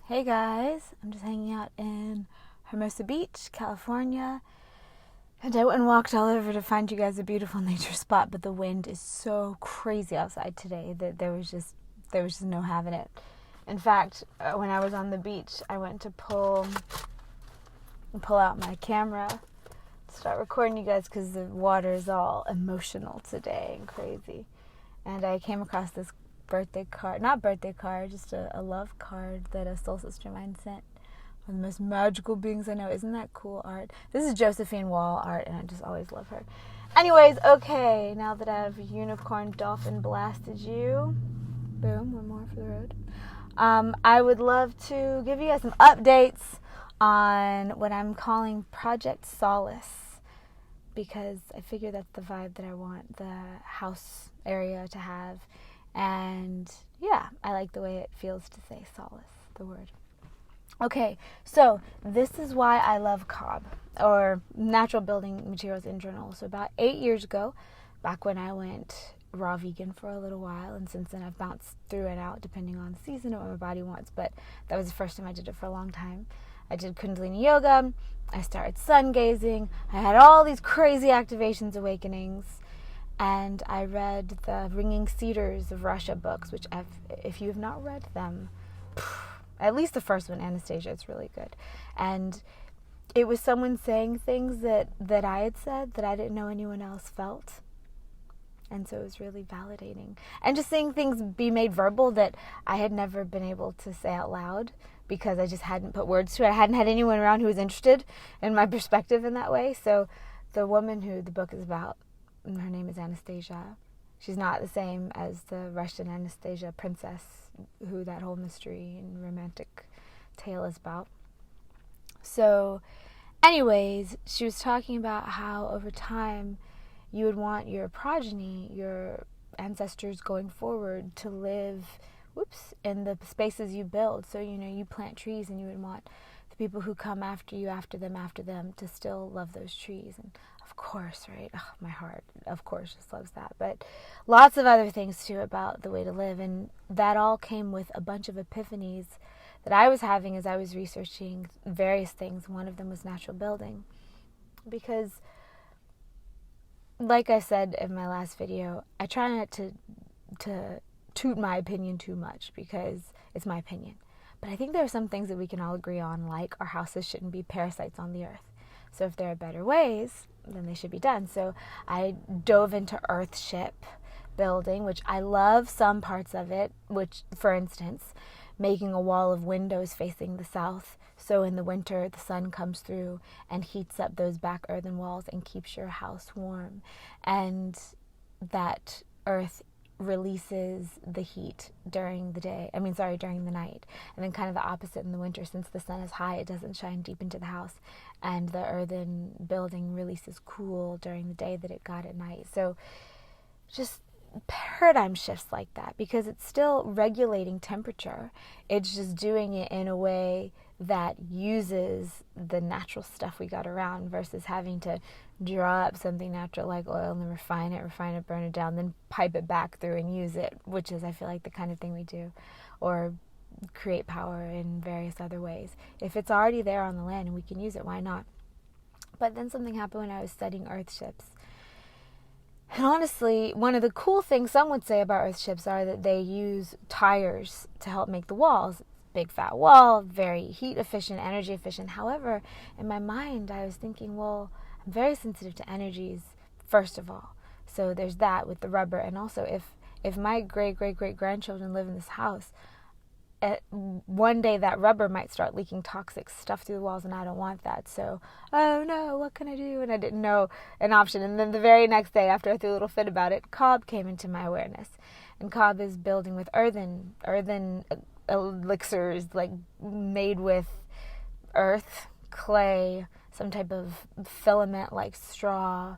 Hey guys, I'm just hanging out in Hermosa Beach, California, and I went and walked all over to find you guys a beautiful nature spot, but the wind is so crazy outside today that there was just no having it. In fact, when I was on the beach, I went to pull out my camera to start recording you guys because the water is all emotional today and crazy. And I came across this just a love card that a soul sister of mine sent. One of the most magical beings I know. Isn't that cool art? This is Josephine Wall art, and I just always love her. Anyways, okay, now that I've unicorn dolphin blasted you, boom, one more for the road. I would love to give you guys some updates on what I'm calling Project Solace, because I figure that's the vibe that I want the house area to have. And yeah, I like the way it feels to say solace, the word. Okay, so this is why I love cob, or natural building materials in general. So about 8 years ago, back when I went raw vegan for a little while, and since then I've bounced through and out depending on the season and what my body wants, but that was the first time I did it for a long time. I did Kundalini Yoga, I started sun gazing, I had all these crazy activations, awakenings, and I read the Ringing Cedars of Russia books, which if you have not read them, at least the first one, Anastasia, it's really good. And it was someone saying things that I had said that I didn't know anyone else felt. And so it was really validating. And just seeing things be made verbal that I had never been able to say out loud because I just hadn't put words to it. I hadn't had anyone around who was interested in my perspective in that way. So the woman who the book is about, her name is Anastasia. She's not the same as the Russian Anastasia princess, who that whole mystery and romantic tale is about. So, anyways, she was talking about how over time you would want your progeny, your ancestors going forward, to live, in the spaces you build. So, you plant trees and you would want the people who come after you, after them, to still love those trees. And of course, right? Oh, my heart, of course, just loves that. But lots of other things, too, about the way to live. And that all came with a bunch of epiphanies that I was having as I was researching various things. One of them was natural building. Because, like I said in my last video, I try not to toot my opinion too much because it's my opinion. But I think there are some things that we can all agree on, like our houses shouldn't be parasites on the earth. So if there are better ways, then they should be done. So I dove into earthship building, which I love some parts of it, which, for instance, making a wall of windows facing the south. So in the winter, the sun comes through and heats up those back earthen walls and keeps your house warm. And that earth releases the heat during the night. And then kind of the opposite in the winter, since the sun is high, it doesn't shine deep into the house. And the earthen building releases cool during the day that it got at night. So just paradigm shifts like that, because it's still regulating temperature. It's just doing it in a way that uses the natural stuff we got around versus having to draw up something natural like oil and then refine it, burn it down, then pipe it back through and use it, which is, I feel like, the kind of thing we do, or create power in various other ways. If it's already there on the land and we can use it, why not? But then something happened when I was studying earthships. And honestly, one of the cool things some would say about earthships are that they use tires to help make the walls. Big fat wall, very heat efficient, energy efficient. However, in my mind, I was thinking, well, I'm very sensitive to energies, first of all. So there's that with the rubber. And also, if my great-great-great-grandchildren live in this house, one day that rubber might start leaking toxic stuff through the walls, and I don't want that. So, oh no, what can I do? And I didn't know an option. And then the very next day, after I threw a little fit about it, cob came into my awareness. And cob is building with earthen elixirs, like made with earth, clay, some type of filament like straw,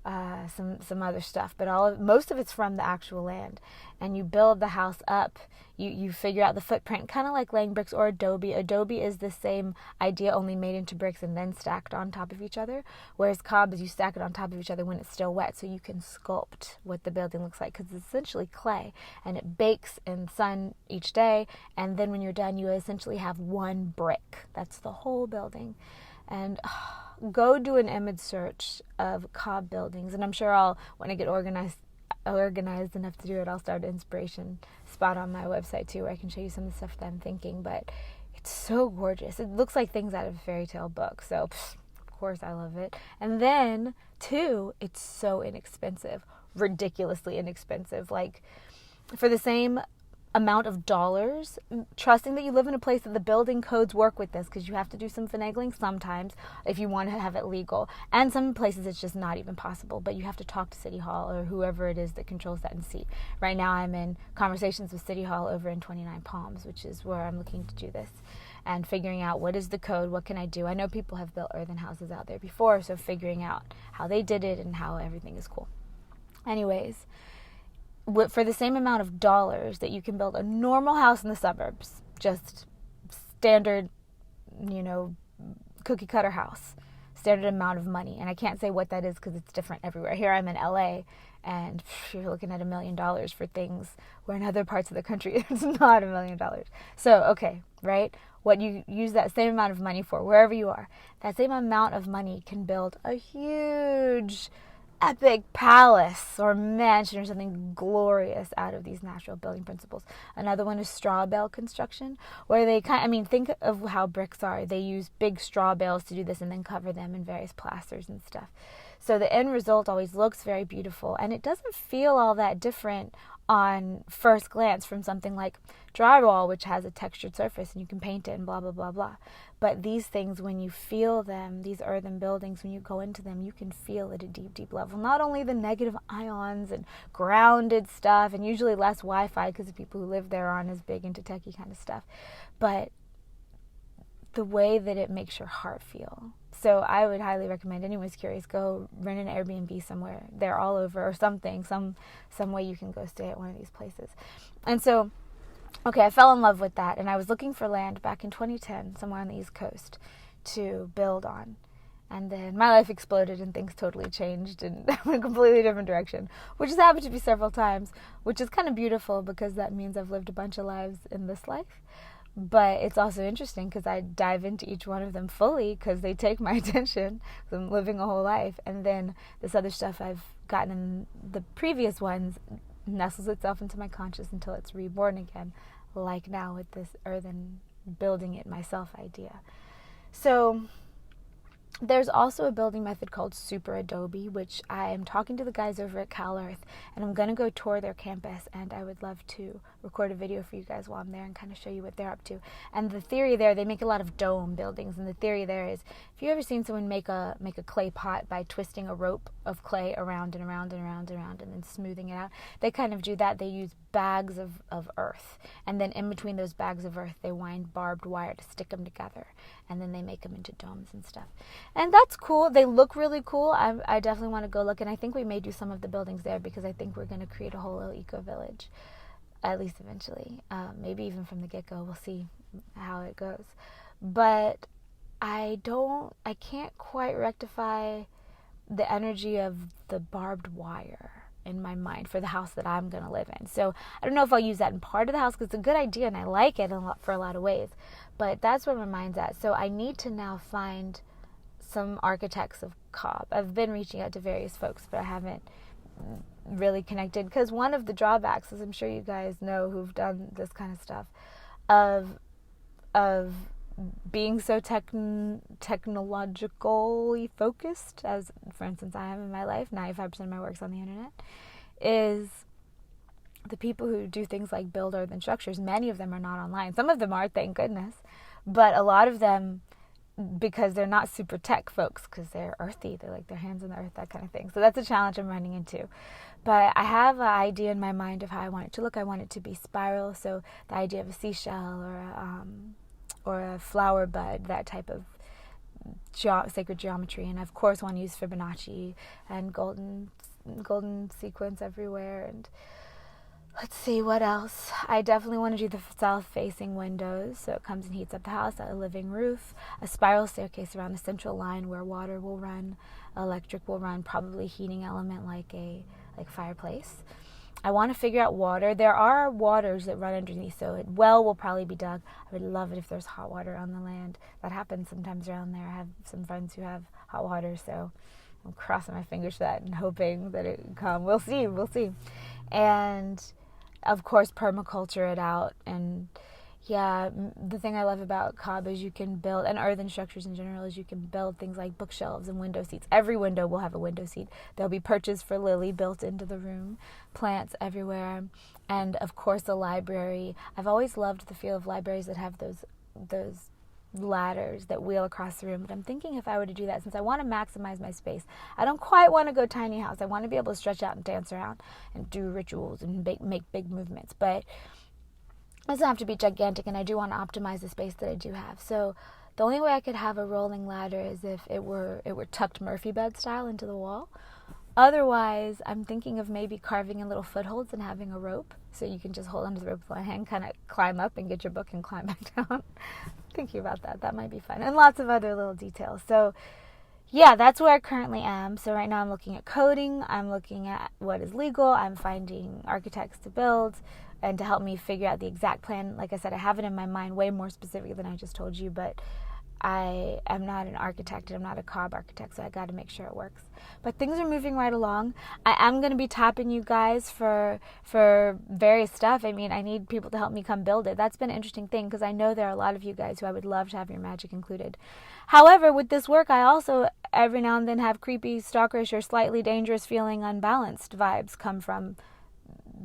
some other stuff, but most of it's from the actual land. And you build the house up. You figure out the footprint, kind of like laying bricks or adobe. Adobe is the same idea, only made into bricks and then stacked on top of each other. Whereas cob is you stack it on top of each other when it's still wet, so you can sculpt what the building looks like, because it's essentially clay, and it bakes in sun each day. And then when you're done, you essentially have one brick. That's the whole building. And go do an image search of cob buildings, and I'm sure when I get organized enough to do it, I'll start an inspiration spot on my website too, where I can show you some of the stuff that I'm thinking. But it's so gorgeous. It looks like things out of a fairy tale book, so of course I love it. And then too, it's so inexpensive, ridiculously inexpensive. Like, for the same amount of dollars, trusting that you live in a place that the building codes work with this, because you have to do some finagling sometimes if you want to have it legal, and some places it's just not even possible, but you have to talk to City Hall or whoever it is that controls that and see. Right now I'm in conversations with City Hall over in 29 Palms, which is where I'm looking to do this, and figuring out what is the code, what can I do. I know people have built earthen houses out there before, so figuring out how they did it and how everything is cool. Anyways, for the same amount of dollars that you can build a normal house in the suburbs, just standard, cookie cutter house, standard amount of money. And I can't say what that is because it's different everywhere. Here I'm in LA, and you're looking at $1 million for things where in other parts of the country it's not $1 million. So, okay, right? What you use that same amount of money for, wherever you are, that same amount of money can build a huge epic palace or mansion or something glorious out of these natural building principles. Another one is straw bale construction, where they think of how bricks are. They use big straw bales to do this and then cover them in various plasters and stuff. So the end result always looks very beautiful, and it doesn't feel all that different on first glance from something like drywall, which has a textured surface and you can paint it and blah, blah, blah, blah. But these things, when you feel them, these earthen buildings, when you go into them, you can feel at a deep, deep level. Not only the negative ions and grounded stuff, and usually less Wi-Fi because the people who live there aren't as big into techie kind of stuff, but the way that it makes your heart feel. So I would highly recommend, anyone's curious, go rent an Airbnb somewhere. They're all over, or something, some way you can go stay at one of these places. And so, okay, I fell in love with that, and I was looking for land back in 2010, somewhere on the East Coast, to build on. And then my life exploded and things totally changed and went a completely different direction, which has happened to me several times, which is kind of beautiful because that means I've lived a bunch of lives in this life. But it's also interesting because I dive into each one of them fully because they take my attention. I'm living a whole life. And then this other stuff I've gotten in the previous ones nestles itself into my conscious until it's reborn again, like now with this earthen building it myself idea. So there's also a building method called Super Adobe, which I am talking to the guys over at CalEarth, and I'm going to go tour their campus, and I would love to record a video for you guys while I'm there and kind of show you what they're up to. And the theory there, they make a lot of dome buildings, and the theory there is, if you've ever seen someone make a clay pot by twisting a rope of clay around and around and around and around and then smoothing it out, they kind of do that. They use bags of earth, and then in between those bags of earth they wind barbed wire to stick them together, and then they make them into domes and stuff. And that's cool. They look really cool. I definitely want to go look, and I think we may do some of the buildings there because I think we're going to create a whole little eco-village, at least eventually. Maybe even from the get-go. We'll see how it goes. But I can't quite rectify the energy of the barbed wire in my mind for the house that I'm going to live in. So I don't know if I'll use that in part of the house because it's a good idea and I like it for a lot of ways. But that's where my mind's at. So I need to now find some architects of cob. I've been reaching out to various folks, but I haven't really connected because one of the drawbacks, as I'm sure you guys know who've done this kind of stuff, of being so technologically focused, as for instance I am in my life, 95% of my work's on the internet, is the people who do things like build earthen structures. Many of them are not online. Some of them are, thank goodness, but a lot of them, because they're not super tech folks, because they're earthy, they're like their hands in the earth, that kind of thing. So that's a challenge I'm running into. But I have an idea in my mind of how I want it to look. I want it to be spiral, so the idea of a seashell or a flower bud, that type of sacred geometry, and of course want to use Fibonacci and golden sequence everywhere. And let's see what else. I definitely want to do the south-facing windows, so it comes and heats up the house. A living roof, a spiral staircase around the central line where water will run, electric will run, probably heating element like fireplace. I want to figure out water. There are waters that run underneath, so a well will probably be dug. I would love it if there's hot water on the land. That happens sometimes around there. I have some friends who have hot water, so I'm crossing my fingers for that and hoping that it can come. We'll see. And of course, permaculture it out. And yeah, the thing I love about Cobb is you can build, and earthen structures in general, is you can build things like bookshelves and window seats. Every window will have a window seat. There'll be perches for Lily built into the room, plants everywhere, and of course a library. I've always loved the feel of libraries that have those ladders that wheel across the room. But I'm thinking if I were to do that, since I want to maximize my space, I don't quite want to go tiny house. I want to be able to stretch out and dance around and do rituals and make big movements. But it doesn't have to be gigantic, and I do want to optimize the space that I do have. So the only way I could have a rolling ladder is if it were tucked Murphy bed style into the wall. Otherwise, I'm thinking of maybe carving in little footholds and having a rope, so you can just hold onto the rope with one hand, kind of climb up and get your book and climb back down. Thinking about that. That might be fun. And lots of other little details. So yeah, that's where I currently am. So right now I'm looking at coding. I'm looking at what is legal. I'm finding architects to build and to help me figure out the exact plan. Like I said, I have it in my mind way more specific than I just told you, but I am not an architect and I'm not a Cobb architect, so I got to make sure it works. But things are moving right along. I am going to be tapping you guys for various stuff. I mean, I need people to help me come build it. That's been an interesting thing because I know there are a lot of you guys who I would love to have your magic included. However, with this work, I also every now and then have creepy, stalkerish, or slightly dangerous feeling unbalanced vibes come from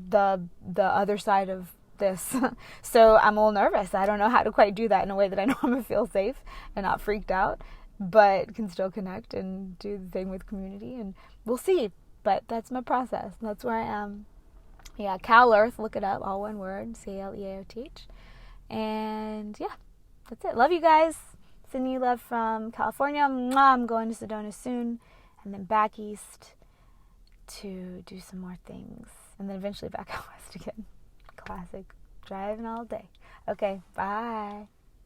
the other side of this. So I'm a little nervous. I don't know how to quite do that in a way that I know I'm going to feel safe and not freaked out, but can still connect and do the thing with community, and we'll see. But that's my process. That's where I am. Yeah, Cal Earth, look it up, all one word, CALEAOTH. And yeah, that's it. Love you guys. Sending you love from California. Mwah. I'm going to Sedona soon, and then back east to do some more things, and then eventually back out west again. Classic. Driving all day. Okay, bye.